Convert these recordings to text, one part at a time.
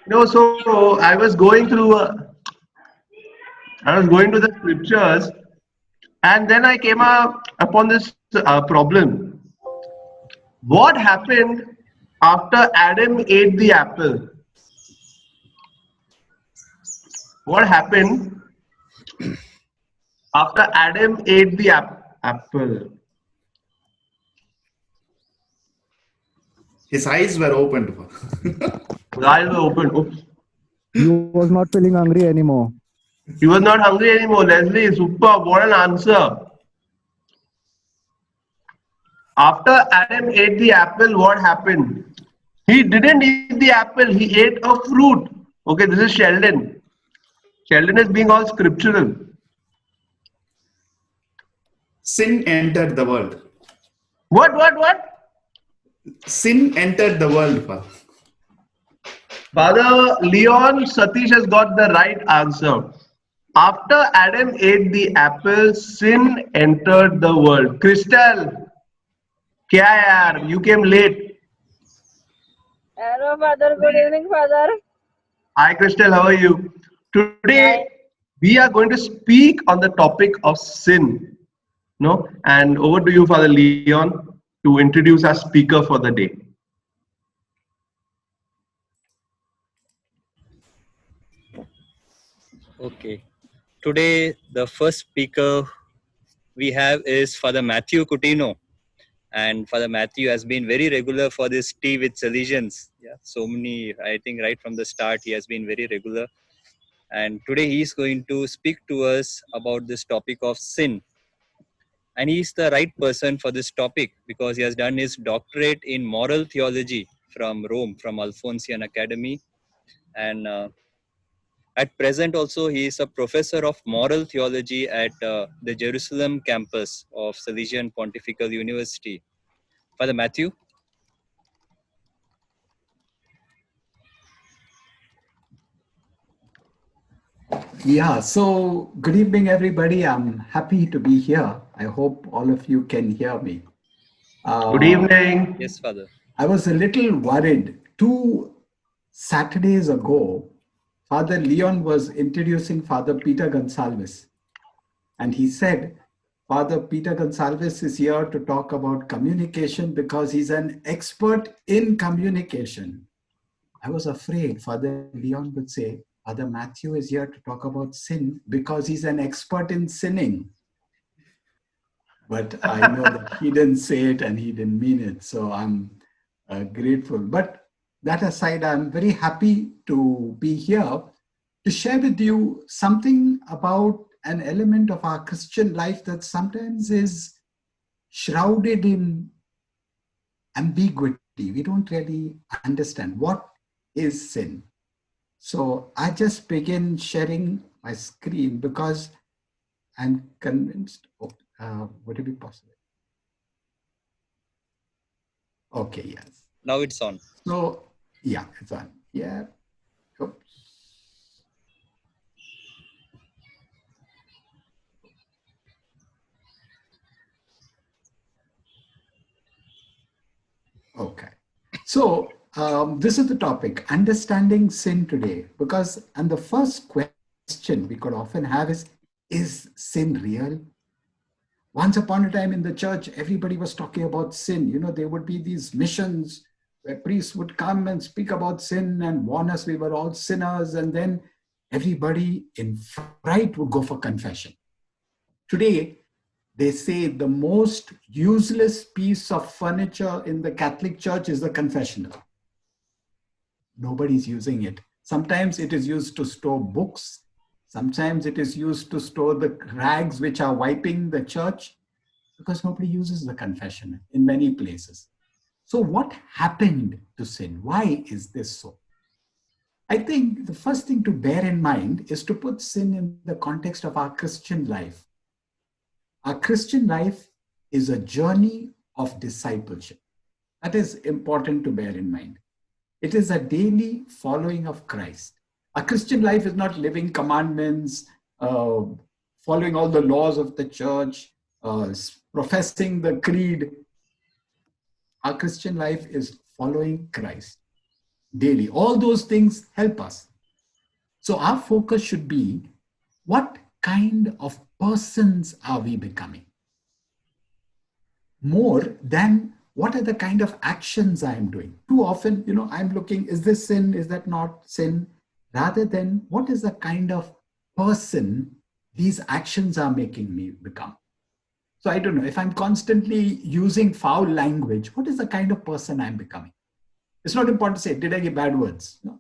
So I was going to the scriptures, and then I came upon this problem. What happened after Adam ate the apple? What happened after Adam ate the apple? His eyes were opened. The eyes were open. Oops. He was not feeling hungry anymore. He was not hungry anymore. Leslie, super. What an answer. After Adam ate the apple, what happened? He didn't eat the apple, he ate a fruit. Okay, this is Sheldon. Sheldon is being all scriptural. Sin entered the world. What? Sin entered the world. Father Leon Satish has got the right answer. After Adam ate the apple, sin entered the world. Crystal, kya yaar? You came late. Hello, Father. Good evening, Father. Hi, Crystal. How are you? Today Hi. we are going to speak on the topic of sin. No, and over to you, Father Leon, to introduce our speaker for the day. Okay. Today, the first speaker we have is Father Matthew Coutinho. And Father Matthew has been very regular for this tea with Salesians. Yeah, so many, I think right from the start, he has been very regular. And today he is going to speak to us about this topic of sin. And he is the right person for this topic because he has done his doctorate in moral theology from Rome, from Alphonsian Academy. And at present also, he is a professor of moral theology at the Jerusalem campus of Salesian Pontifical University. Father Matthew? Yeah, so good evening, everybody. I'm happy to be here. I hope all of you can hear me. Good evening. Yes, Father. I was a little worried. 2 Saturdays ago, Father Leon was introducing Father Peter Gonsalves, and he said, Father Peter Gonsalves is here to talk about communication because he's an expert in communication. I was afraid Father Leon would say, Father Matthew is here to talk about sin because he's an expert in sinning. But I know that he didn't say it and he didn't mean it. So I'm grateful. But that aside, I'm very happy to be here to share with you something about an element of our Christian life that sometimes is shrouded in ambiguity. We don't really understand what is sin. So I just begin sharing my screen because I'm convinced. Would it be possible? Okay, yes. Now it's on. So yeah, it's on. Yeah. Oops. Okay. So this is the topic, understanding sin today. And the first question we could often have is sin real? Once upon a time in the church, everybody was talking about sin. You know, there would be these missions where priests would come and speak about sin and warn us we were all sinners. And then everybody in fright would go for confession. Today, they say the most useless piece of furniture in the Catholic Church is the confessional. Nobody's using it. Sometimes it is used to store books. Sometimes it is used to store the rags which are wiping the church because nobody uses the confessional in many places. So what happened to sin? Why is this so? I think the first thing to bear in mind is to put sin in the context of our Christian life. Our Christian life is a journey of discipleship. That is important to bear in mind. It is a daily following of Christ. A Christian life is not living commandments, following all the laws of the church, professing the creed. Our Christian life is following Christ. daily. All those things help us. So our focus should be, what kind of persons are we becoming? More than what are the kind of actions I am doing. Too often, I'm looking, is this sin? Is that not sin? Rather than what is the kind of person these actions are making me become. So I don't know, if I'm constantly using foul language, what is the kind of person I'm becoming? It's not important to say, did I get bad words? No.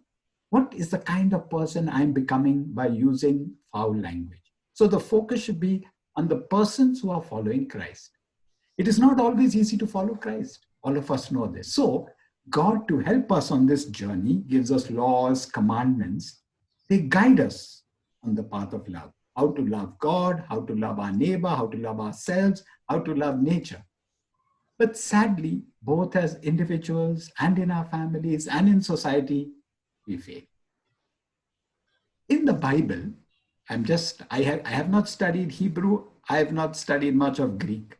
What is the kind of person I'm becoming by using foul language? So the focus should be on the persons who are following Christ. It is not always easy to follow Christ. All of us know this. So God, to help us on this journey, gives us laws, commandments. They guide us on the path of love. How to love God, how to love our neighbor, how to love ourselves, how to love nature. But sadly, both as individuals and in our families and in society, we fail. In the Bible, I have not studied Hebrew. I have not studied much of Greek.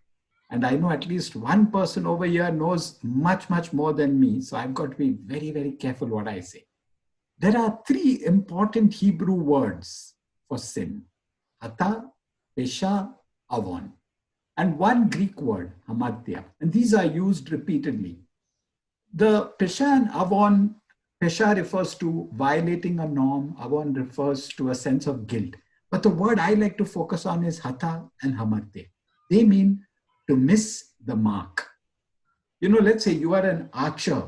And I know at least one person over here knows much, much more than me. So I've got to be very, very careful what I say. There are 3 important Hebrew words for sin: hata, pesha, avon, and 1 Greek word, hamartia. And these are used repeatedly. The pesha and avon, pesha refers to violating a norm, avon refers to a sense of guilt. But the word I like to focus on is hata and hamartia. They mean to miss the mark. Let's say you are an archer.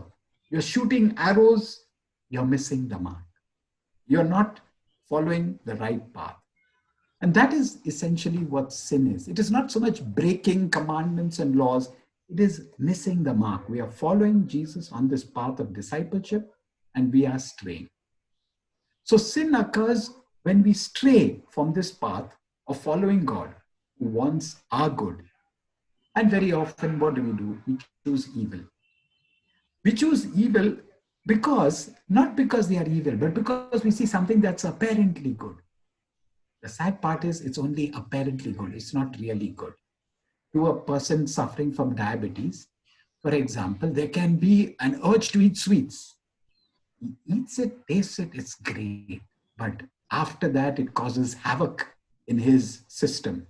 You're shooting arrows, you're missing the mark. You're not following the right path. And that is essentially what sin is. It is not so much breaking commandments and laws. It is missing the mark. We are following Jesus on this path of discipleship and we are straying. So sin occurs when we stray from this path of following God, who wants our good. And very often, what do? We choose evil. We choose evil not because they are evil, but because we see something that's apparently good. The sad part is it's only apparently good. It's not really good. To a person suffering from diabetes, for example, there can be an urge to eat sweets. He eats it, tastes it, it's great. But after that, it causes havoc in his system.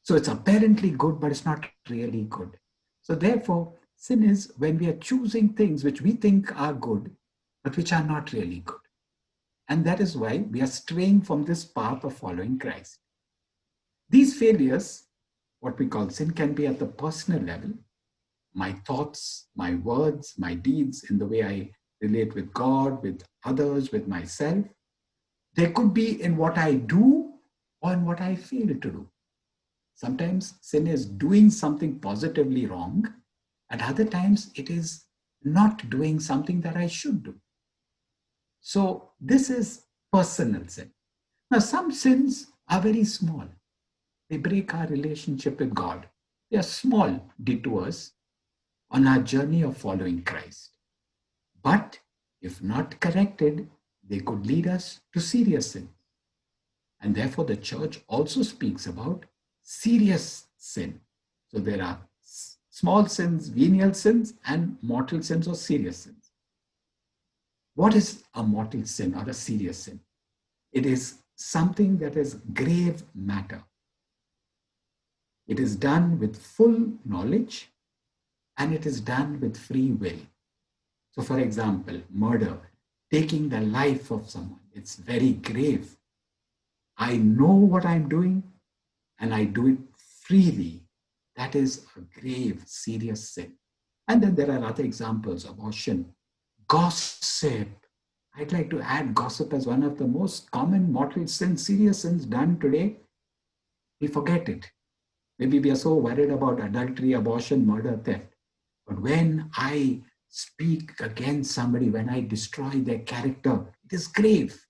So it's apparently good, but it's not really good. So therefore, sin is when we are choosing things which we think are good, but which are not really good. And that is why we are straying from this path of following Christ. These failures, what we call sin, can be at the personal level. My thoughts, my words, my deeds, in the way I relate with God, with others, with myself. They could be in what I do or in what I fail to do. Sometimes sin is doing something positively wrong, and other times it is not doing something that I should do. So this is personal sin. Now, some sins are very small. They break our relationship with God. They are small detours on our journey of following Christ. But if not corrected, they could lead us to serious sin. And therefore, the church also speaks about serious sin. So there are small sins, venial sins, and mortal sins or serious sins. What is a mortal sin or a serious sin? It is something that is grave matter. It is done with full knowledge and it is done with free will. So for example, murder, taking the life of someone, it's very grave. I know what I'm doing and I do it freely. That is a grave, serious sin. And then there are other examples: abortion, gossip. I'd like to add gossip as one of the most common mortal sins, serious sins done today. We forget it. Maybe we are so worried about adultery, abortion, murder, theft. But when I speak against somebody, when I destroy their character, it is grave.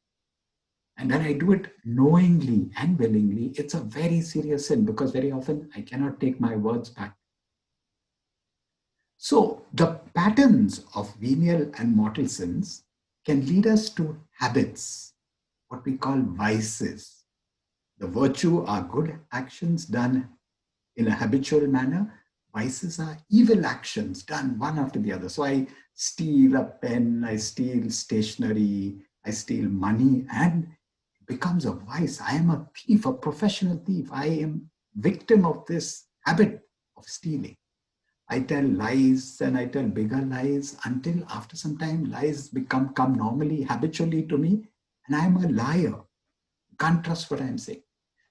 And when I do it knowingly and willingly, it's a very serious sin, because very often I cannot take my words back. So the patterns of venial and mortal sins can lead us to habits, what we call vices. The virtue are good actions done in a habitual manner. Vices are evil actions done one after the other. So I steal a pen, I steal stationery, I steal money, and it becomes a vice. I am a thief, a professional thief. I am victim of this habit of stealing. I tell lies and I tell bigger lies until after some time lies come normally, habitually to me, and I'm a liar. Can't trust what I'm saying.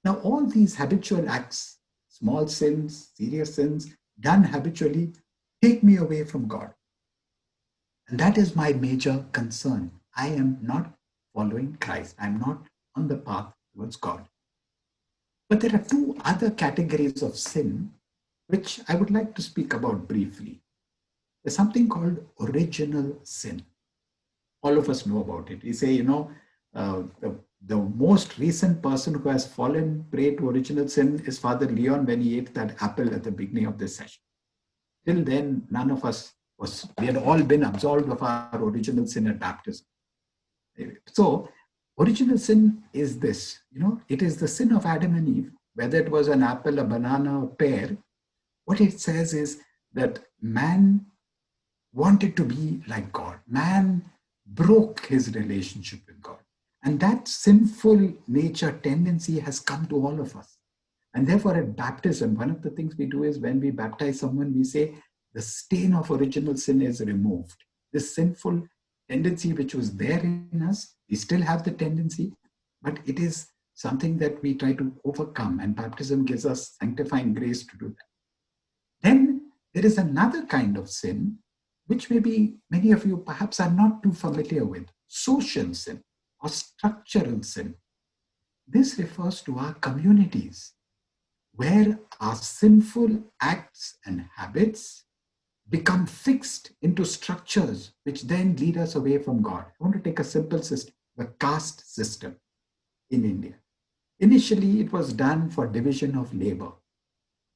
Now, all these habitual acts, small sins, serious sins, done habitually, take me away from God. And that is my major concern. I am not following Christ. I'm not on the path towards God. But there are two other categories of sin which I would like to speak about briefly. There's something called original sin. All of us know about it. We say, the most recent person who has fallen prey to original sin is Father Leon when he ate that apple at the beginning of this session. Till then, none of us we had all been absolved of our original sin at baptism. So, original sin is this, it is the sin of Adam and Eve, whether it was an apple, a banana, a pear. What it says is that man wanted to be like God. Man broke his relationship with God. And that sinful nature tendency has come to all of us. And therefore, at baptism, one of the things we do is when we baptize someone, we say the stain of original sin is removed. This sinful tendency which was there in us, we still have the tendency, but it is something that we try to overcome. And baptism gives us sanctifying grace to do that. Then there is another kind of sin, which maybe many of you perhaps are not too familiar with, social sin or structural sin. This refers to our communities, where our sinful acts and habits become fixed into structures which then lead us away from God. I want to take a simple system, the caste system in India. Initially, it was done for division of labor.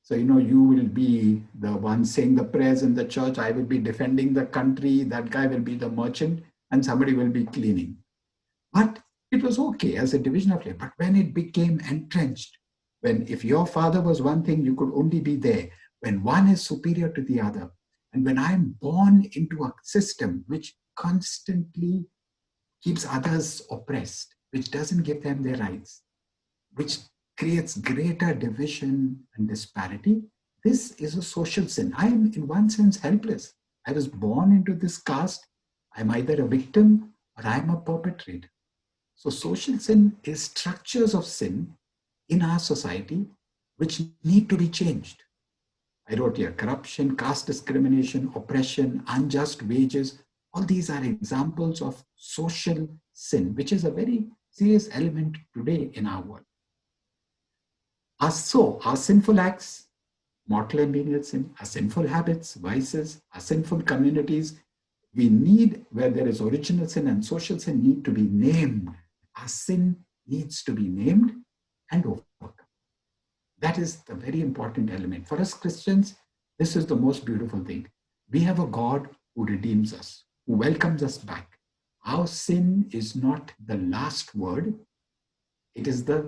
So, you will be the one saying the prayers in the church, I will be defending the country, that guy will be the merchant, and somebody will be cleaning. But it was okay as a division of labor. But when it became entrenched, if your father was one thing, you could only be there. When one is superior to the other, and when I'm born into a system which constantly keeps others oppressed, which doesn't give them their rights, which creates greater division and disparity, this is a social sin. I am, in one sense, helpless. I was born into this caste. I'm either a victim or I'm a perpetrator. So social sin is structures of sin in our society which need to be changed. I wrote here, corruption, caste discrimination, oppression, unjust wages. All these are examples of social sin, which is a very serious element today in our world. Our sinful acts, mortal and venial sin, our sinful habits, vices, our sinful communities, we need, where there is original sin and social sin, need to be named. Our sin needs to be named and overcome. That is the very important element. For us Christians, this is the most beautiful thing. We have a God who redeems us, who welcomes us back. Our sin is not the last word. It is the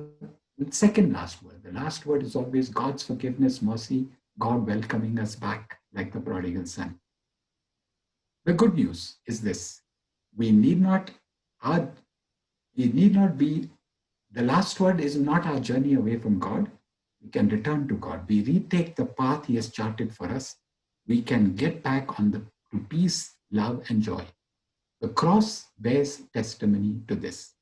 second last word. The last word is always God's forgiveness, mercy, God welcoming us back like the prodigal son. The good news is this. We need not be, the last word is not our journey away from God. We can return to God. We retake the path He has charted for us. We can get back to peace, love, and joy. The cross bears testimony to this.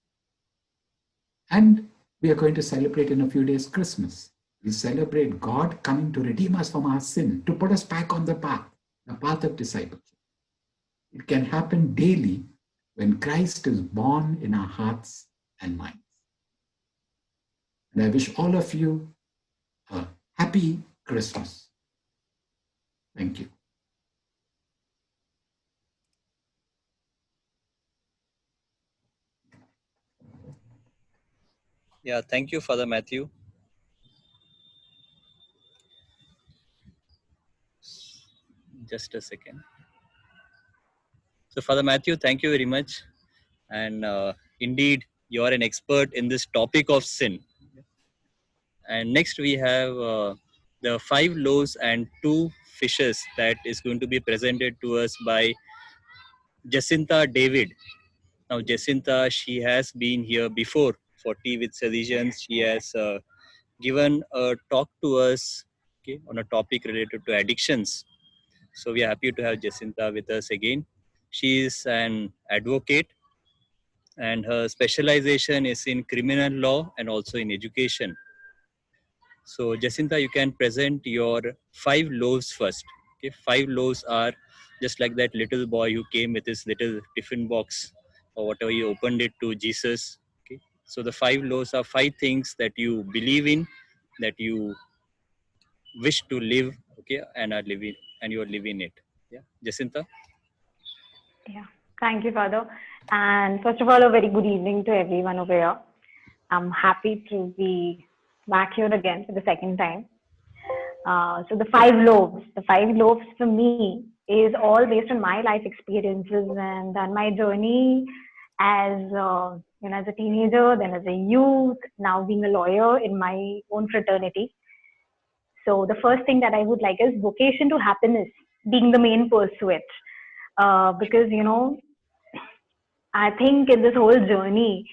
And we are going to celebrate in a few days Christmas. We celebrate God coming to redeem us from our sin, to put us back on the path of discipleship. It can happen daily when Christ is born in our hearts and minds. And I wish all of you a happy Christmas. Thank you. Yeah, thank you, Father Matthew. Just a second. So, Father Matthew, thank you very much. And indeed, you are an expert in this topic of sin. And next we have the 5 loaves and 2 fishes that is going to be presented to us by Jacinta David. Now, Jacinta, she has been here before for Tea with Salesians. She has given a talk to us, okay, on a topic related to addictions. So we are happy to have Jacinta with us again. She is an advocate, and her specialization is in criminal law and also in education. So Jacinta, you can present your 5 loaves first. Okay, 5 loaves are just like that little boy who came with his little tiffin box or whatever, he opened it to Jesus. Okay, so the 5 loaves are 5 things that you believe in, that you wish to live, okay, and are living, and you are living it. Yeah, Jacinta. Yeah, thank you, Father. And first of all, a very good evening to everyone over here. I'm happy to be back here again for the second time. So the 5 loaves for me is all based on my life experiences and on my journey as as a teenager, then as a youth, now being a lawyer in my own fraternity. So the first thing that I would like is vocation to happiness being the main pursuit. Because I think in this whole journey,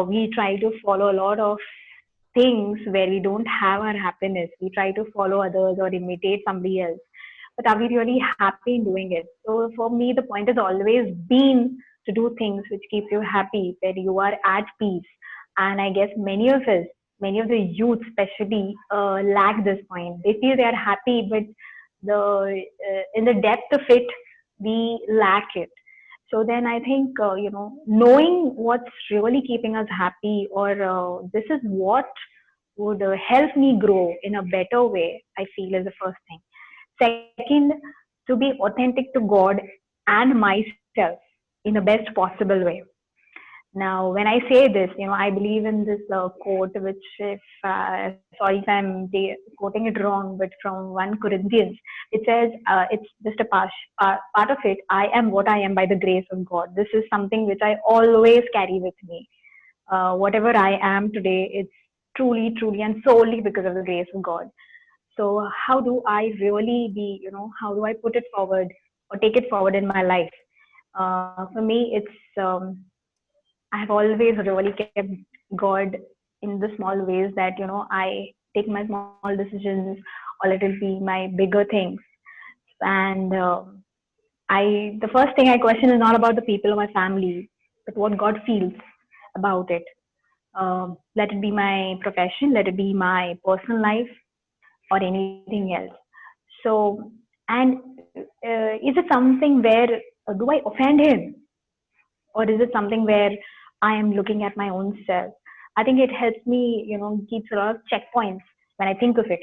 we try to follow a lot of things where we don't have our happiness. We try to follow others or imitate somebody else. But are we really happy in doing it? So for me, the point has always been to do things which keep you happy, where you are at peace. And I guess many of us, many of the youth especially, lack this point. They feel they are happy, but the in the depth of it, we lack it. So then I think, knowing what's really keeping us happy, or this is what would help me grow in a better way, I feel is the first thing. Second, to be authentic to God and myself in the best possible way. Now, when I say this, I believe in this quote, which, if sorry if I'm quoting it wrong, but from 1 Corinthians, it says, it's just a part of it. I am what I am by the grace of God. This is something which I always carry with me. Whatever I am today, it's truly, truly, and solely because of the grace of God. So, how do I really be, how do I put it forward or take it forward in my life? For me, I have always really kept God in the small ways that, I take my small decisions or let it be my bigger things. And the first thing I question is not about the people or my family, but what God feels about it. Let it be my profession, let it be my personal life or anything else. So, and is it something where do I offend Him? Or is it something where I am looking at my own self? I think it helps me, keeps a lot of checkpoints when I think of it.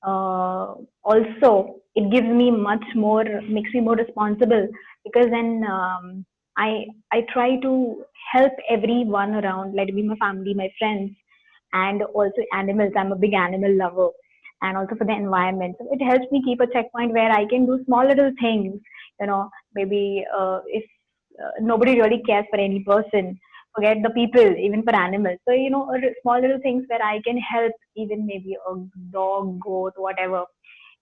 Also, it gives me much more, makes me more responsible, because then I try to help everyone around, let it be my family, my friends, and also animals. I'm a big animal lover, and also for the environment. So it helps me keep a checkpoint where I can do small little things. Maybe if nobody really cares for any person, forget the people, even for animals. So small little things where I can help, even maybe a dog, goat, whatever.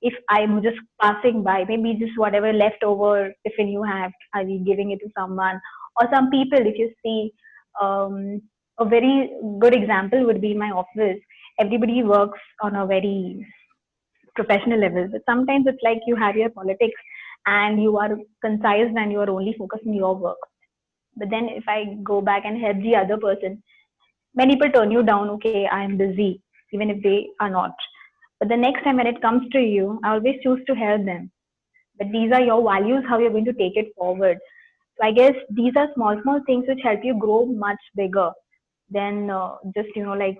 If I'm just passing by, maybe just whatever leftover tiffin you have, I'll be giving it to someone. Or some people, if you see, a very good example would be in my office. Everybody works on a very professional level, but sometimes it's like you have your politics and you are concise and you are only focused on your work. But then if I go back and help the other person, many people turn you down. Okay, I am busy, even if they are not. But the next time when it comes to you, I always choose to help them. But these are your values, how you're going to take it forward. So I guess these are small, small things which help you grow much bigger than just, like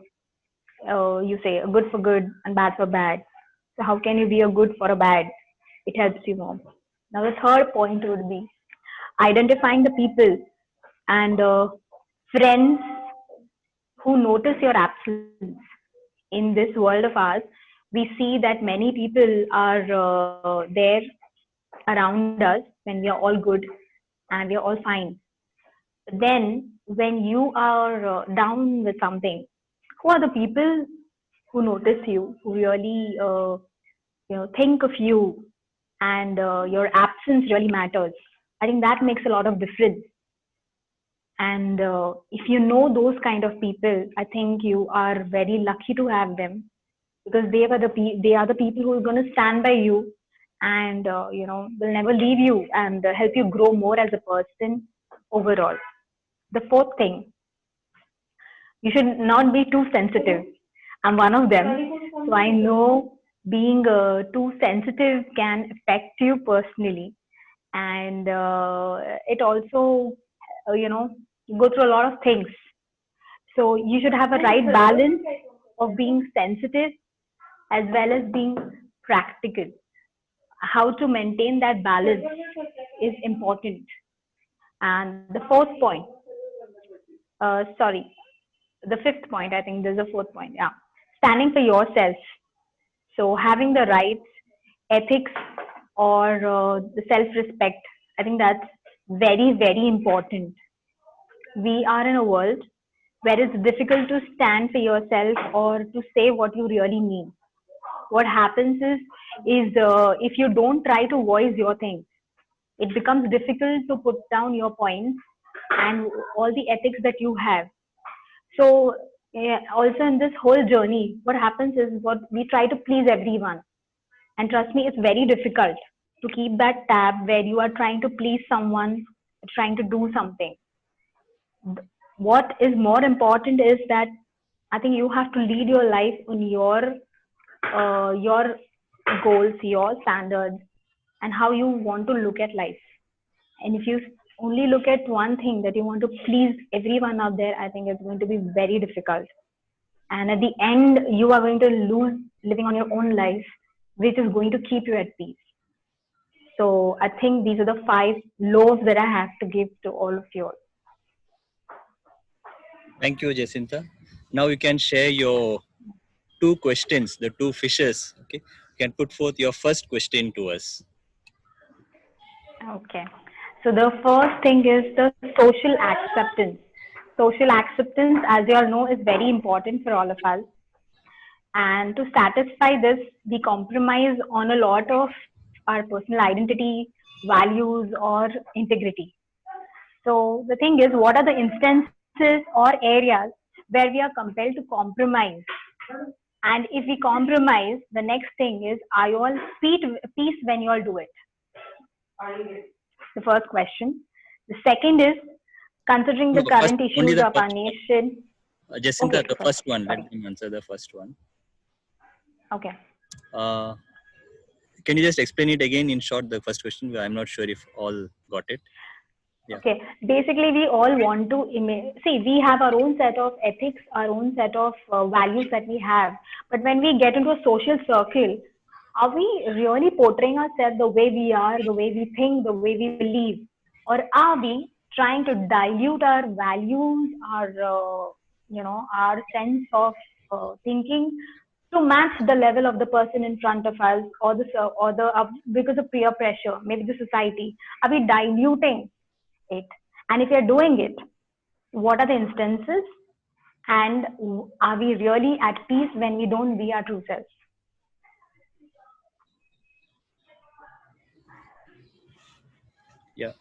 you say, good for good and bad for bad. So how can you be a good for a bad? It helps you more. Now the third point would be identifying the people and friends who notice your absence in this world of ours. We see that many people are there around us when we are all good and we are all fine. But then, when you are down with something, who are the people who notice you, who really think of you, and your absence really matters. I think that makes a lot of difference. And if you know those kind of people, I think you are very lucky to have them, because they are the people who are going to stand by you, and will never leave you, and help you grow more as a person overall. The fourth thing, you should not be too sensitive. I'm one of them, so I know being too sensitive can affect you personally, and it also, you go through a lot of things. So you should have a right balance of being sensitive as well as being practical. How to maintain that balance is important. And the fourth point, sorry, the fifth point, I think there's a fourth point. Yeah. Standing for yourself. So having the rights, ethics, or the self respect, I think that's very, very important. We are in a world where it's difficult to stand for yourself or to say what you really mean. What happens is if you don't try to voice your things, it becomes difficult to put down your points and all the ethics that you have. So yeah, also in this whole journey, what happens is what we try to please everyone, and trust me, it's very difficult to keep that tab where you are trying to please someone, trying to do something. What is more important is that I think you have to lead your life on your goals, your standards, and how you want to look at life. And if you only look at one thing, that you want to please everyone out there, I think it's going to be very difficult. And at the end, you are going to lose living on your own life, which is going to keep you at peace. So I think these are the 5 laws that I have to give to all of you. Thank you, Jacinta. Now you can share your 2 questions, the 2 fishes. Okay, you can put forth your first question to us. Okay. So the first thing is the social acceptance. Social acceptance, as you all know, is very important for all of us. And to satisfy this, we compromise on a lot of our personal identity, values, or integrity. So the thing is, what are the instances or areas where we are compelled to compromise? And if we compromise, the next thing is, are you all peace when you all do it? The first question. The second is, considering No, the first, current only issues the of our first one. nation. Jacinta, Okay, the first one. sorry. Let me answer the first one. Okay. Uh, can you just explain it again in short, the first question? I'm not sure if all got it. Yeah. Okay. Basically, we all want to see. We have our own set of ethics, our own set of values that we have. But when we get into a social circle, are we really portraying ourselves the way we are, the way we think, the way we believe, or are we trying to dilute our values, our sense of thinking to match the level of the person in front of us, or because of peer pressure, maybe the society? Are we diluting it? And if you're doing it, what are the instances? And are we really at peace when we don't be our true selves? Yeah.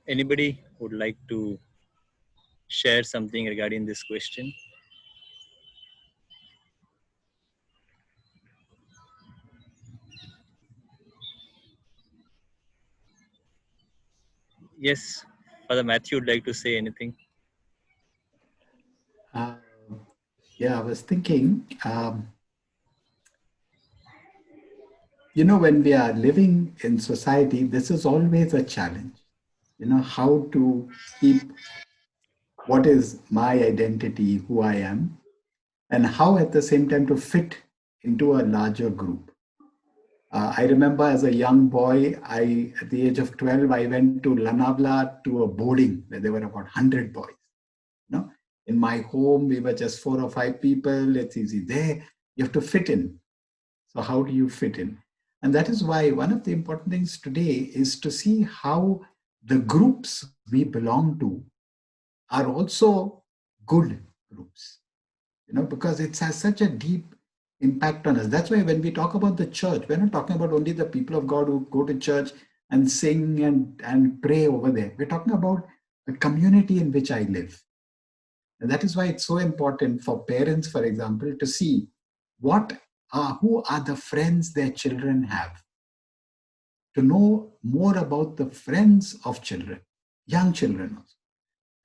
Anybody would like to share something regarding this question? Yes, Father Matthew would like to say anything. Uh, yeah, I was thinking, when we are living in society, this is always a challenge. How to keep what is my identity, who I am, and how at the same time to fit into a larger group. I remember as a young boy, at the age of 12, I went to Lanavla to a boarding where there were about 100 boys. In my home, we were just 4 or 5 people. It's easy. There, you have to fit in. So how do you fit in? And that is why one of the important things today is to see how the groups we belong to are also good groups, because it has such a deep impact on us. That's why when we talk about the church, we're not talking about only the people of God who go to church and sing and pray over there. We're talking about the community in which I live. And that is why it's so important for parents, for example, to see who are the friends their children have, to know more about the friends of children, young children also.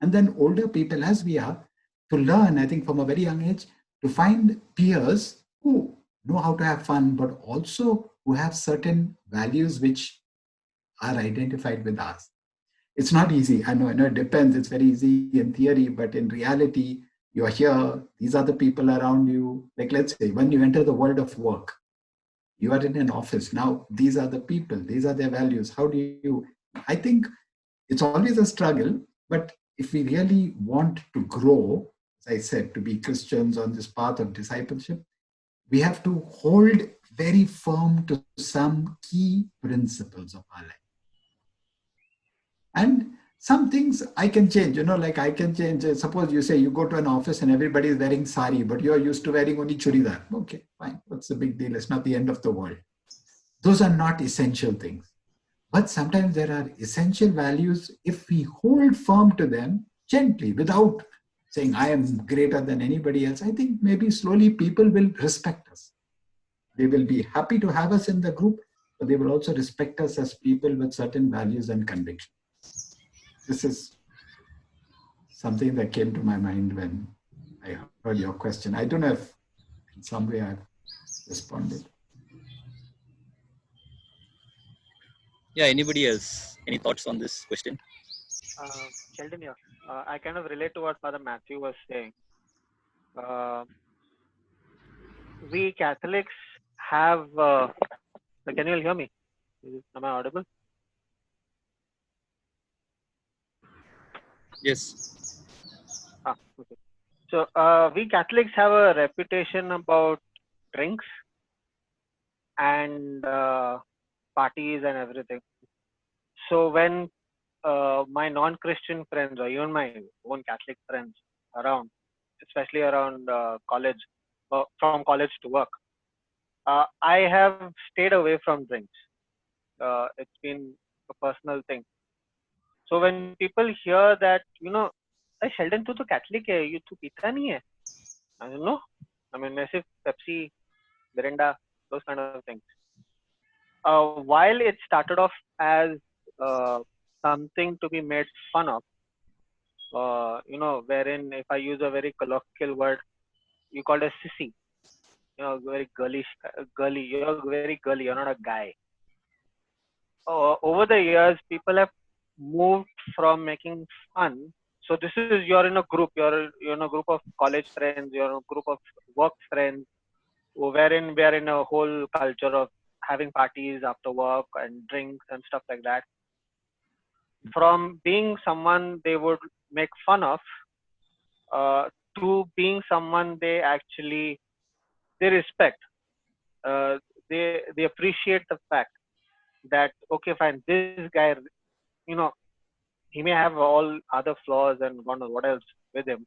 And then older people, as we are, to learn, I think from a very young age, to find peers who know how to have fun, but also who have certain values which are identified with us. It's not easy. I know it depends. It's very easy in theory, but in reality, you're here. These are the people around you. Like, let's say, when you enter the world of work, you are in an office. Now, these are the people. These are their values. How do you? I think it's always a struggle, but if we really want to grow, as I said, to be Christians on this path of discipleship, we have to hold very firm to some key principles of our life. And some things I can change, like I can change. Suppose you say you go to an office and everybody is wearing sari, but you're used to wearing only churidar. Okay, fine. What's the big deal? It's not the end of the world. Those are not essential things. But sometimes there are essential values. If we hold firm to them gently, without saying I am greater than anybody else, I think maybe slowly people will respect us. They will be happy to have us in the group, but they will also respect us as people with certain values and convictions. This is something that came to my mind when I heard your question. I don't know if in some way I've responded. Yeah, anybody else? Any thoughts on this question? Sheldon here. I kind of relate to what Father Matthew was saying. We Catholics have. Can you all hear me? Am I audible? Yes. Okay. So we Catholics have a reputation about drinks and parties and everything. So when my non-Christian friends or even my own Catholic friends around, especially around college, from college to work, I have stayed away from drinks. It's been a personal thing. So when people hear that, "Hey, Sheldon, तू तो Catholic है, तू पीता नहीं है?" I don't know. I mean, massive Pepsi, Mirinda, those kind of things. While it started off as something to be made fun of, wherein if I use a very colloquial word, you called a sissy, very girly. You're very girly. You're not a guy. Over the years, people have moved from making fun. So this is you're in a group. You're in a group of college friends. You're in a group of work friends, wherein we are in a whole culture of having parties after work and drinks and stuff like that. From being someone they would make fun of, to being someone they respect. They appreciate the fact that, okay, fine, this guy, he may have all other flaws and God knows what else with him,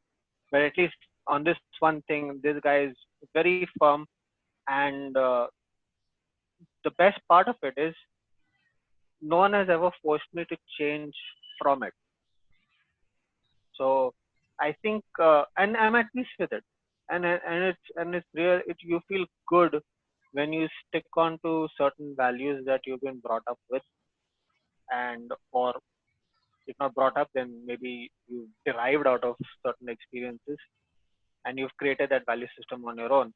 but at least on this one thing, this guy is very firm. And the best part of it is, no one has ever forced me to change from it. So I think, and I'm at peace with it, and it's real. You feel good when you stick on to certain values that you've been brought up with, or if not brought up, then maybe you derived out of certain experiences, and you've created that value system on your own.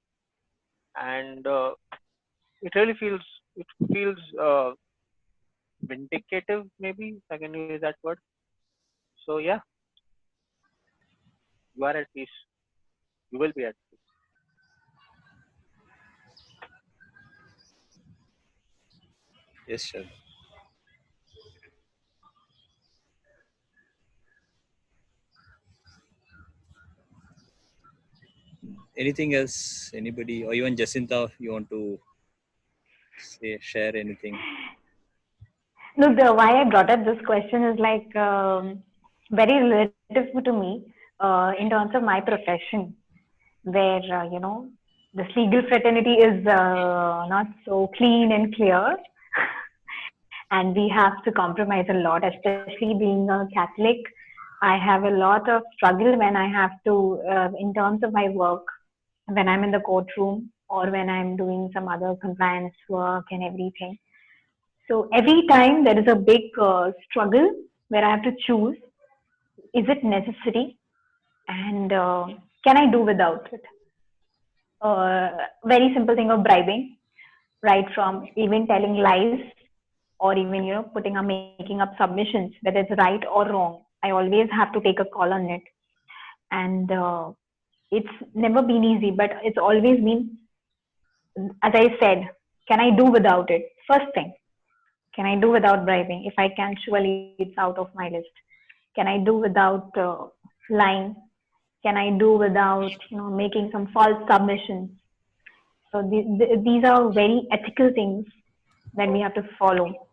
And it really feels vindicative, maybe if I can use that word. So yeah, you are at peace. You will be at peace. Yes, sure. Anything else? Anybody, or even Jacinta, you want to share anything? No, why I brought up this question is like very relative to me in terms of my profession, where this legal fraternity is not so clean and clear, and we have to compromise a lot, especially being a Catholic. I have a lot of struggle when I have to, in terms of my work, when I'm in the courtroom or when I'm doing some other compliance work and everything. So every time there is a big struggle where I have to choose, is it necessary, and can I do without it? Very simple thing of bribing, right from even telling lies or even putting up making up submissions, whether it's right or wrong. I always have to take a call on it, and it's never been easy, but it's always been, as I said, can I do without it? First thing, can I do without bribing? If I can, surely it's out of my list. Can I do without lying? Can I do without making some false submissions? So these are very ethical things that we have to follow.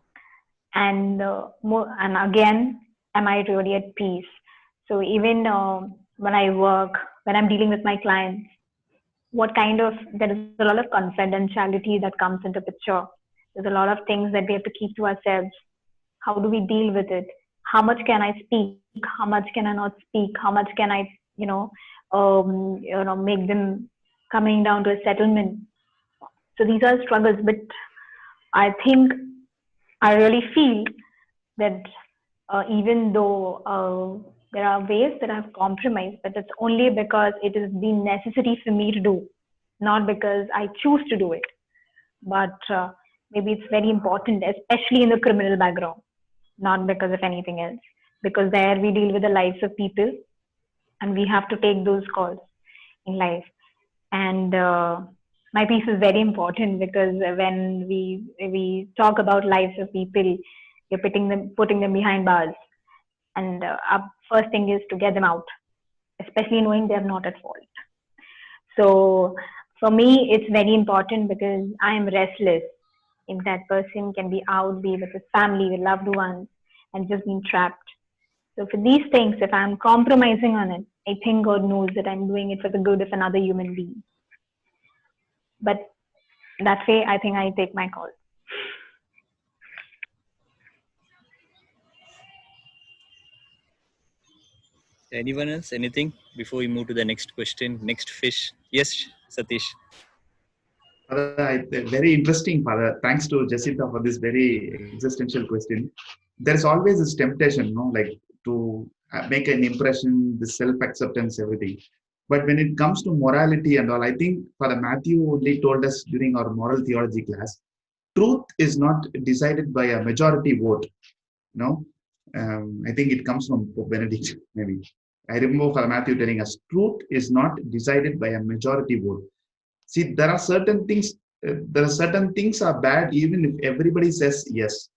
And and again, am I really at peace? So even when I work, when I'm dealing with my clients, what kind of there is a lot of confidentiality that comes into picture. There's a lot of things that we have to keep to ourselves. How do we deal with it? How much can I speak? How much can I not speak? How much can I make them coming down to a settlement? So these are struggles, but I think I really feel that even though there are ways that I've compromised, but it's only because it has been necessary for me to do, not because I choose to do it. But maybe it's very important, especially in the criminal background, not because of anything else. Because there we deal with the lives of people, and we have to take those calls in life. And my piece is very important because when we talk about lives of people, you're putting them behind bars, and our first thing is to get them out, especially knowing they're not at fault. So for me, it's very important because I am restless. If that person can be out, be with his family, with loved ones, and just being trapped. So for these things, if I'm compromising on it, I think God knows that I'm doing it for the good of another human being. But that way, I think I take my call. Anyone else? Anything before we move to the next question? Next fish. Yes, Satish. Very interesting, Father. Thanks to Jessica for this very existential question. There's always this temptation, like to make an impression, the self-acceptance, everything. But when it comes to morality and all, I think Father Matthew only told us during our moral theology class, truth is not decided by a majority vote. No, I think it comes from Pope Benedict, maybe. I remember Father Matthew telling us, truth is not decided by a majority vote. See, there are certain things are bad even if everybody says yes,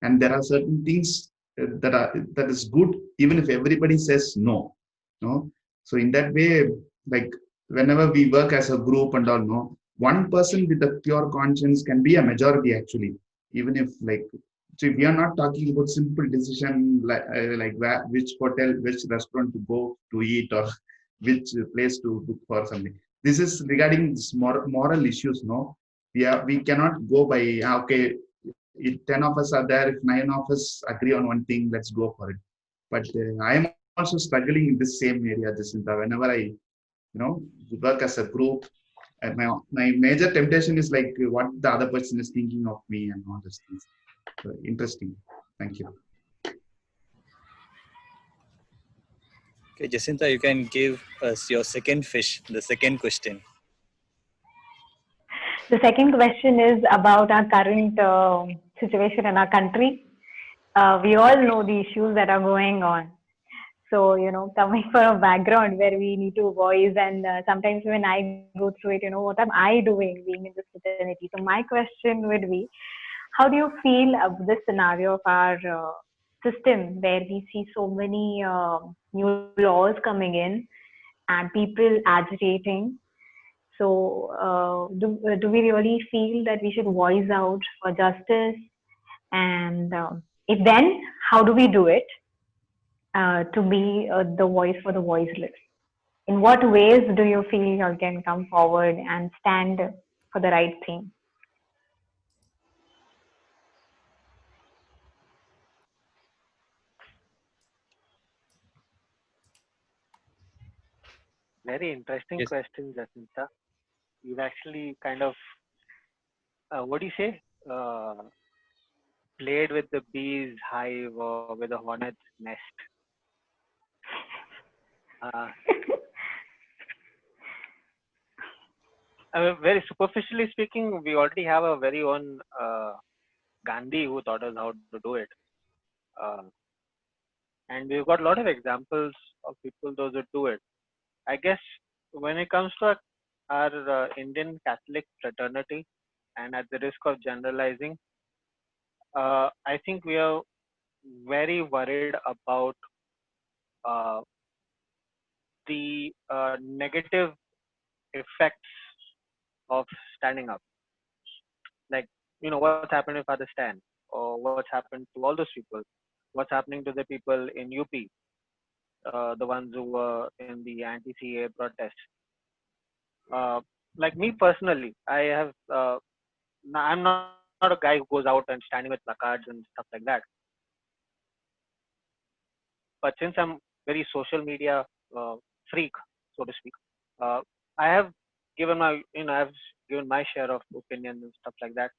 and there are certain things that is good even if everybody says no. No, so in that way, like whenever we work as a group and all, no, one person with a pure conscience can be a majority actually, even if like. So we are not talking about simple decision like which hotel, which restaurant to go to eat, or which place to book for something. This is regarding this moral issues. No, we cannot go by okay. If 10 of us are there, if 9 of us agree on one thing, let's go for it. But I am also struggling in this same area, Jacinta. Whenever I work as a group, and my major temptation is like what the other person is thinking of me and all those things. So, interesting. Thank you. Okay, Jacinta, you can give us your second fish, the second question. The second question is about our current situation in our country. We all know the issues that are going on. So, coming from a background where we need to voice, and sometimes when I go through it, what am I doing being in this fraternity? So, my question would be, how do you feel of this scenario of our system where we see so many new laws coming in and people agitating? So, do we really feel that we should voice out for justice? And if then, how do we do it to be the voice for the voiceless? in what ways do you feel you can come forward and stand for the right thing? Very interesting Yes. question, Jacinta. You've actually kind of, what do you say? Played with the bee's hive or with the hornet's nest. Uh, I mean, very superficially speaking, we already have a very own Gandhi who taught us how to do it. Uh, and we've got a lot of examples of people those who do it. I guess when it comes to our Indian Catholic fraternity, and at the risk of generalizing, I think we are very worried about uh, the negative effects of standing up. Like, what's happened with Father Stan, or what's happened to all those people, what's happening to the people in UP, the ones who were in the anti-CA protests. Like me personally, I'm not a guy who goes out and standing with placards and stuff like that. But since I'm very social media freak, so to speak, uh, I have I've given my share of opinions and stuff like that,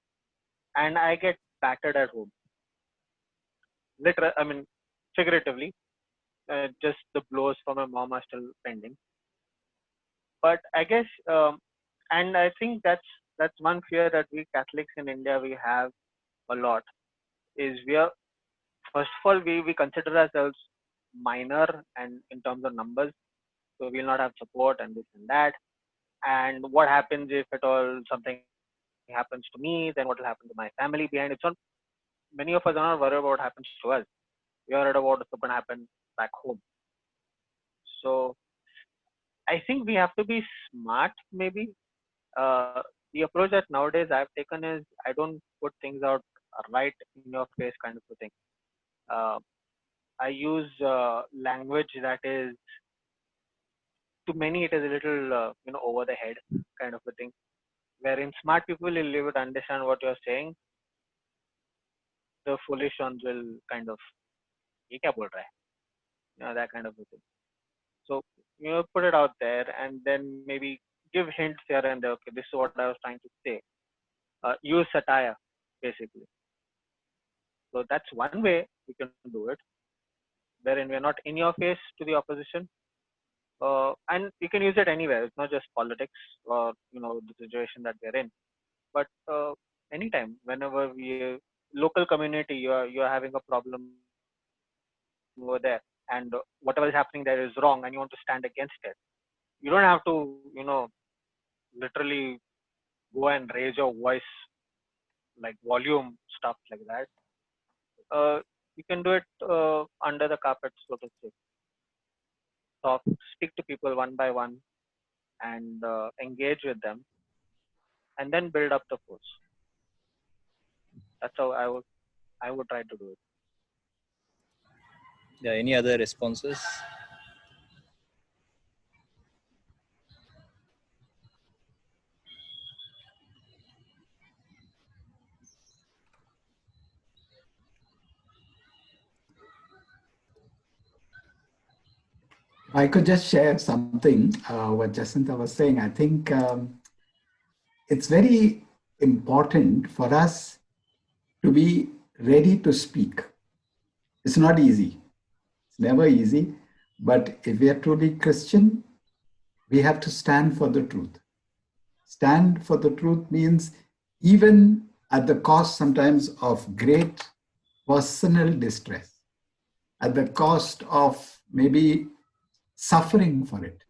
and I get battered at home. I mean, figuratively, just the blows from my mom are still pending. But I guess, and I think that's one fear that we Catholics in India we have a lot is we are first of all we consider ourselves minor and in terms of numbers, so we'll not have support and this and that. And what happens if at all something happens to me? Then what will happen to my family behind? It's not many of us are not worried about what happens to us. We are worried about what's going to happen back home. So I think we have to be smart, maybe. The approach that nowadays I've taken is I don't put things out right in your face kind of a thing. Uh, I use language that is, to many, it is a little, over the head kind of a thing. Wherein smart people will able to understand what you're saying, the foolish ones will kind of, ये क्या बोल रहा है? That kind of a thing. So, put it out there and then maybe give hints here and there. Okay, this is what I was trying to say. Use satire, basically. So that's one way we can do it, wherein we're not in your face to the opposition. And you can use it anywhere. It's not just politics or the situation that we're in, but anytime, whenever local community, you're having a problem over there, and whatever is happening there is wrong, and you want to stand against it. You don't have to, literally go and raise your voice like volume stuff like that. You can do it under the carpet, so to say. Talk, speak to people one by one, and engage with them, and then build up the force. That's how I would try to do it. Yeah, any other responses? I could just share something, what Jacinta was saying. I think it's very important for us to be ready to speak. It's not easy. It's never easy. But if we are truly Christian, we have to stand for the truth. Stand for the truth means even at the cost sometimes of great personal distress, at the cost of maybe suffering for it.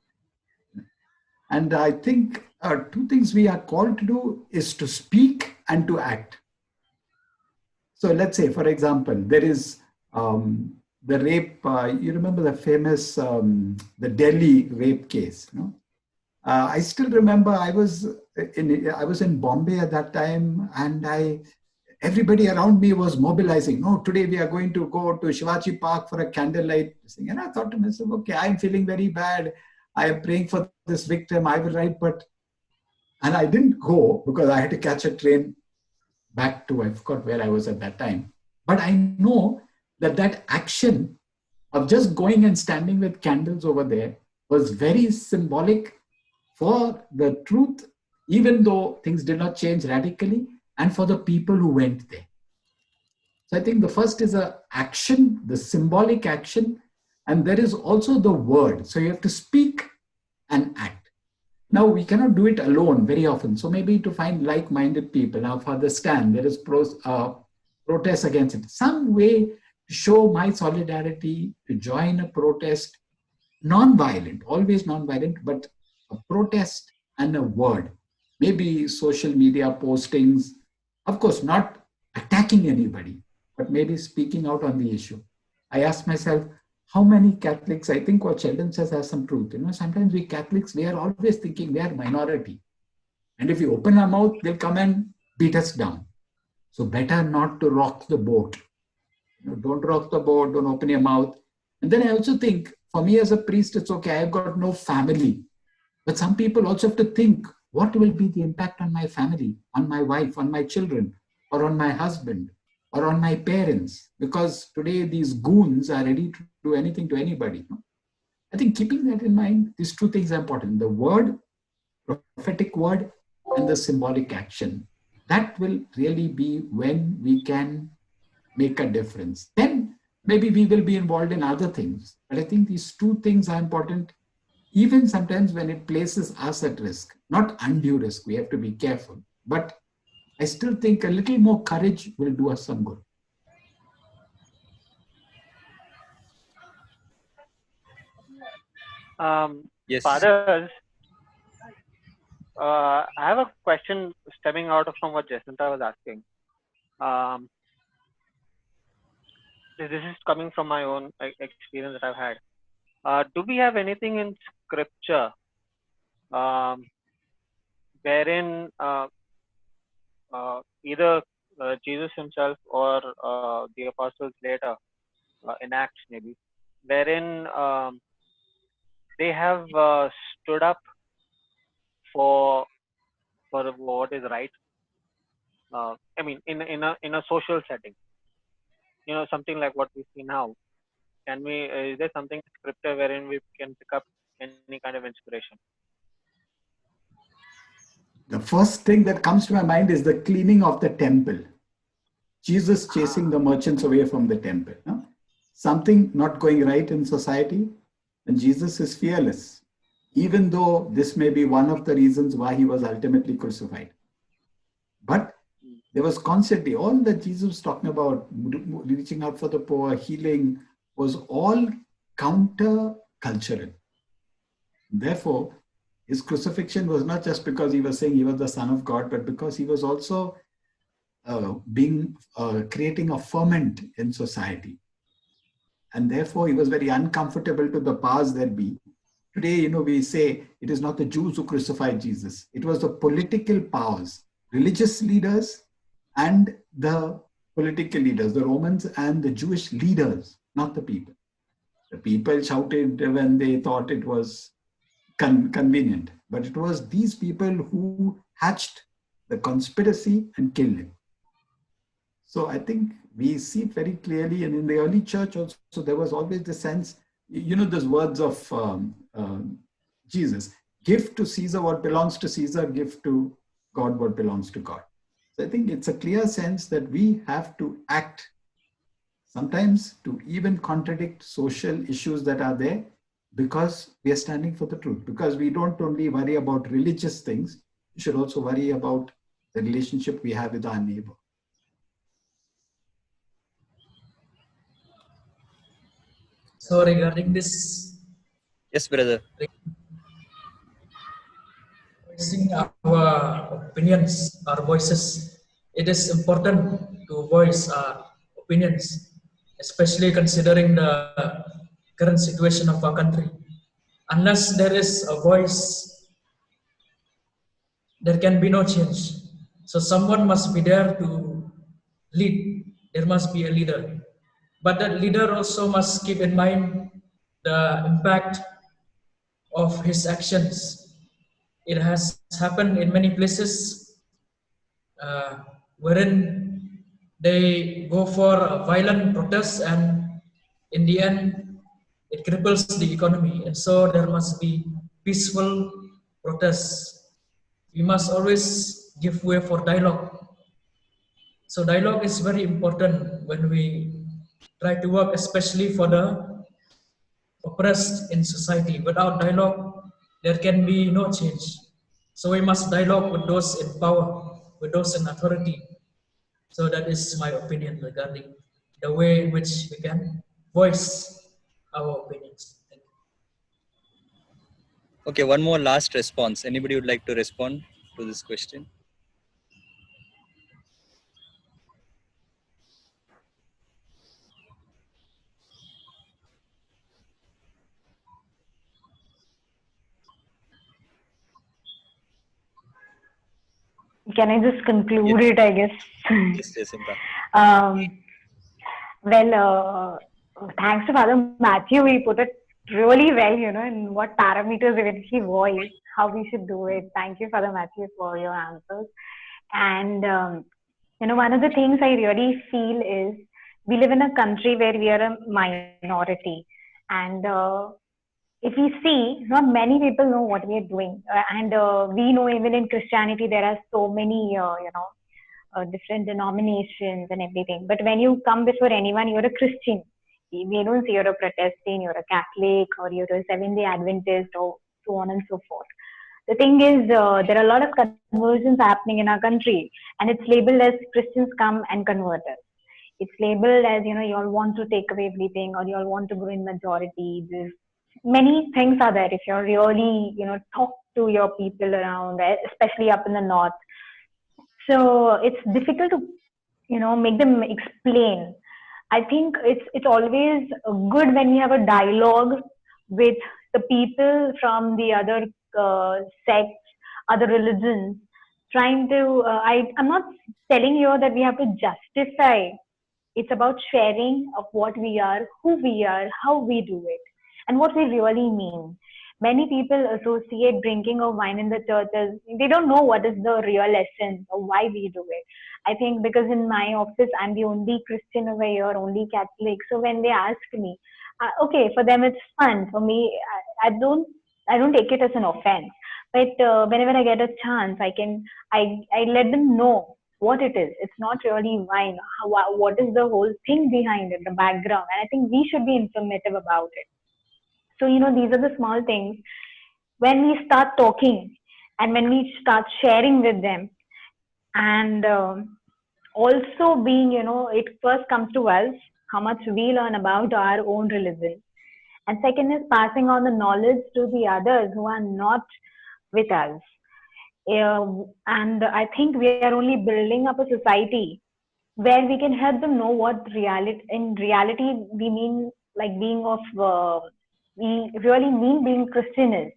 And I think two things we are called to do is to speak and to act. So let's say, for example, there is the rape. You remember the famous the Delhi rape case, no? I still remember I was in Bombay at that time, and everybody around me was mobilizing. No, today we are going to go to Shivaji Park for a candlelight thing. And I thought to myself, okay, I'm feeling very bad. I am praying for this victim, I will write, and I didn't go because I had to catch a train back to, I forgot where I was at that time. But I know that that action of just going and standing with candles over there was very symbolic for the truth, even though things did not change radically, and for the people who went there. So I think the first is a action, the symbolic action, and there is also the word. So you have to speak and act. Now we cannot do it alone very often. So maybe to find like-minded people. Now for the stand, there is protest against it. Some way to show my solidarity, to join a protest, non-violent, always non-violent, but a protest and a word. Maybe social media postings, of course, not attacking anybody, but maybe speaking out on the issue. I ask myself, how many Catholics, I think what Sheldon says has some truth. Sometimes we Catholics, we are always thinking we are minority. And if we open our mouth, they'll come and beat us down. So better not to rock the boat. Don't rock the boat, don't open your mouth. And then I also think, for me as a priest, it's okay, I've got no family. But some people also have to think, what will be the impact on my family, on my wife, on my children, or on my husband, or on my parents? Because today these goons are ready to do anything to anybody. I think keeping that in mind, these two things are important. The word, prophetic word, and the symbolic action. That will really be when we can make a difference. Then maybe we will be involved in other things. But I think these two things are important, even sometimes when it places us at risk. Not undue risk, we have to be careful. But I still think a little more courage will do us some good. Yes. Fathers, I have a question stemming out of from what Jacinta was asking. This is coming from my own experience that I've had. Do we have anything in scripture wherein either Jesus himself or the apostles later in Acts maybe, wherein they have stood up for what is right? I mean, in a social setting, something like what we see now. Can we? Is there something in scripture wherein we can pick up any kind of inspiration? The first thing that comes to my mind is the cleaning of the temple. Jesus chasing the merchants away from the temple. No? Something not going right in society, and Jesus is fearless, even though this may be one of the reasons why he was ultimately crucified. But there was constantly, all that Jesus was talking about, reaching out for the poor, healing, was all counter-cultural. Therefore, his crucifixion was not just because he was saying he was the Son of God, but because he was also creating a ferment in society. And therefore, he was very uncomfortable to the powers that be. Today, we say it is not the Jews who crucified Jesus. It was the political powers, religious leaders and the political leaders, the Romans and the Jewish leaders, not the people. The people shouted when they thought it was convenient, but it was these people who hatched the conspiracy and killed him. So I think we see it very clearly, and in the early church also, there was always the sense, those words of Jesus, give to Caesar what belongs to Caesar, give to God what belongs to God. So I think it's a clear sense that we have to act sometimes to even contradict social issues that are there, because we are standing for the truth, because we don't only worry about religious things, we should also worry about the relationship we have with our neighbor. So regarding this, Yes, brother. voicing our opinions, our voices, it is important to voice our opinions, especially considering the current situation of our country. Unless there is a voice, there can be no change. So someone must be there to lead. There must be a leader. But that leader also must keep in mind the impact of his actions. It has happened in many places wherein they go for violent protests, and in the end it cripples the economy. And so there must be peaceful protests. We must always give way for dialogue. So dialogue is very important when we try to work, especially for the oppressed in society. Without dialogue, there can be no change. So we must dialogue with those in power, with those in authority. So that is my opinion regarding the way in which we can voice our opinions. Thank you. Okay, one more last response. Anybody would like to respond to this question? Can I just conclude it, I guess? Yes, Jacinta. um, well, thanks to Father Matthew, he put it really well, in what parameters even he voiced, how we should do it. Thank you, Father Matthew, for your answers. And, one of the things I really feel is we live in a country where we are a minority. And if we see, not many people know what we are doing. And we know even in Christianity, there are so many, different denominations and everything. But when you come before anyone, you're a Christian. We don't say you're a Protestant, you're a Catholic, or you're a Seventh-day Adventist, or so on and so forth. The thing is, there are a lot of conversions happening in our country, and it's labeled as Christians come and convert us. It's labeled as, you all want to take away everything, or you all want to go in majority. There's many things are there if you're really, talk to your people around, especially up in the north. So it's difficult to, make them explain. I think it's always good when we have a dialogue with the people from the other sects, other religions, trying to. I'm not telling you that we have to justify. It's about sharing of what we are, who we are, how we do it, and what we really mean. Many people associate drinking of wine in the church as they don't know what is the real essence or why we do it. I think because in my office I'm the only Christian over here, only Catholic. So when they ask me, okay, for them it's fun. For me, I don't take it as an offense. But whenever I get a chance, I let them know what it is. It's not really wine. What is the whole thing behind it, the background, and I think we should be informative about it. So, these are the small things. When we start talking and when we start sharing with them, and also being, it first comes to us how much we learn about our own religion. And second is passing on the knowledge to the others who are not with us. And I think we are only building up a society where we can help them know what reality in reality we mean, like being of we really mean being Christian is.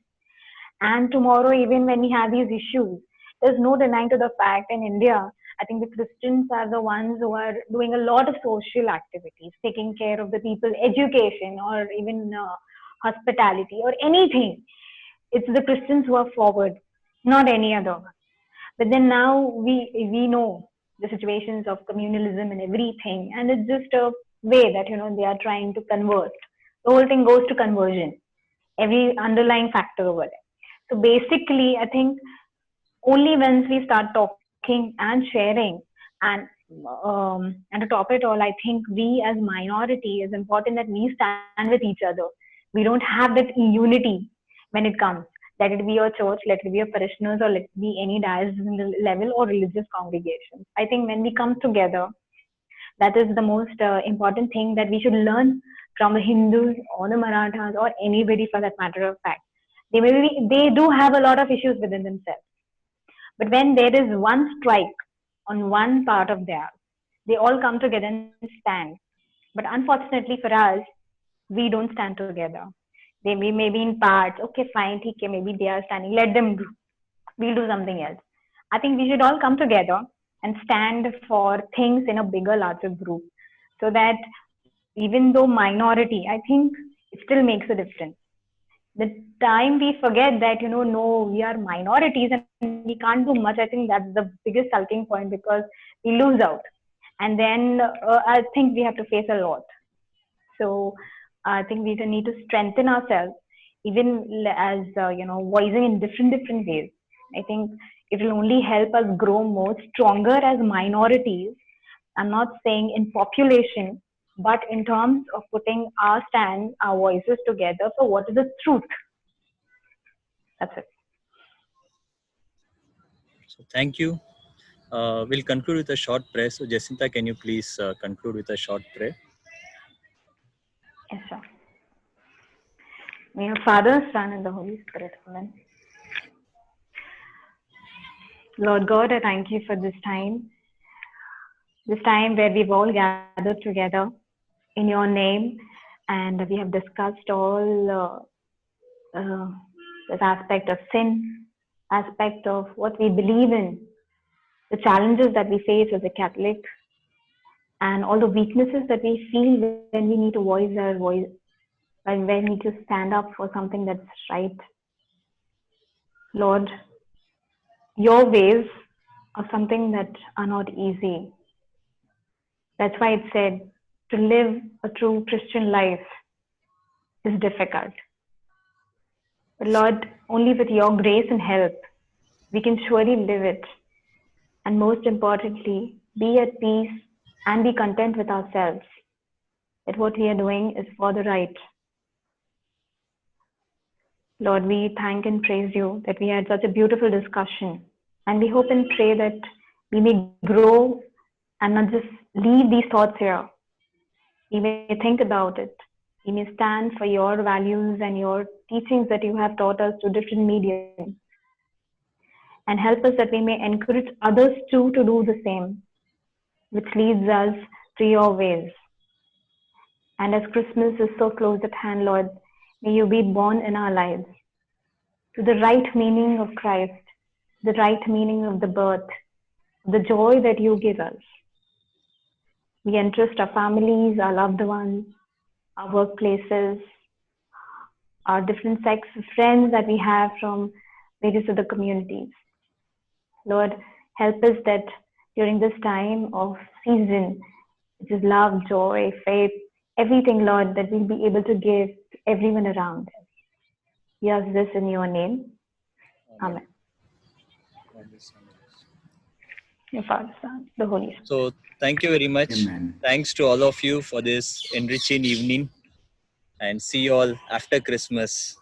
And tomorrow, even when we have these issues, there's no denying to the fact in India, I think the Christians are the ones who are doing a lot of social activities, taking care of the people, education, or even hospitality, or anything. It's the Christians who are forward, not any other. But then now we know the situations of communalism and everything, and it's just a way that they are trying to convert. The whole thing goes to conversion, every underlying factor over there. So basically, I think only once we start talking and sharing, and to top it all, I think we as minority is important that we stand with each other. We don't have that unity when it comes. Let it be your church, let it be your parishioners, or let it be any diocese level or religious congregations. I think when we come together, that is the most important thing that we should learn from the Hindus or the Marathas or anybody for that matter of fact. They do have a lot of issues within themselves. But when there is one strike on one part of theirs, they all come together and stand. But unfortunately for us, we don't stand together. We may be in parts. Okay, fine, okay, maybe they are standing. Let them do. We'll do something else. I think we should all come together and stand for things in a bigger, larger group, so that even though minority, I think it still makes a difference. the time we forget that, no, we are minorities and we can't do much. I think that's the biggest sulking point, because we lose out. And then I think we have to face a lot. So I think we need to strengthen ourselves, even as, voicing in different ways. I think it will only help us grow more stronger as minorities. I'm not saying in population, but in terms of putting our stand, our voices together for what is the truth. That's it. So thank you. We'll conclude with a short prayer. So Jacinta, can you please conclude with a short prayer? Yes, sir. May your Father, Son, and the Holy Spirit. Amen. Lord God, I thank you for this time where we've all gathered together in your name, and we have discussed all this aspect of sin, aspect of what we believe in, the challenges that we face as a Catholic, and all the weaknesses that we feel when we need to voice our voice, when we need to stand up for something that's right. Lord, your ways are something that are not easy. That's why it said to live a true Christian life is difficult. But Lord, only with your grace and help, we can surely live it. And most importantly, be at peace and be content with ourselves that what we are doing is for the right. Lord, we thank and praise you that we had such a beautiful discussion. And we hope and pray that we may grow and not just leave these thoughts here. We may think about it. We may stand for your values and your teachings that you have taught us through different mediums. And help us that we may encourage others too to do the same, which leads us to your ways. And as Christmas is so close at hand, Lord, may you be born in our lives to the right meaning of Christ, the right meaning of the birth, the joy that you give us. We entrust our families, our loved ones, our workplaces, our different sects of friends that we have from various other communities. Lord, help us that during this time of season, which is love, joy, faith, everything, Lord, that we'll be able to give to everyone around us. We ask this in your name. Amen. Your Father, Son, the Holy Spirit. So thank you very much. Amen. Thanks to all of you for this enriching evening, and see you all after Christmas.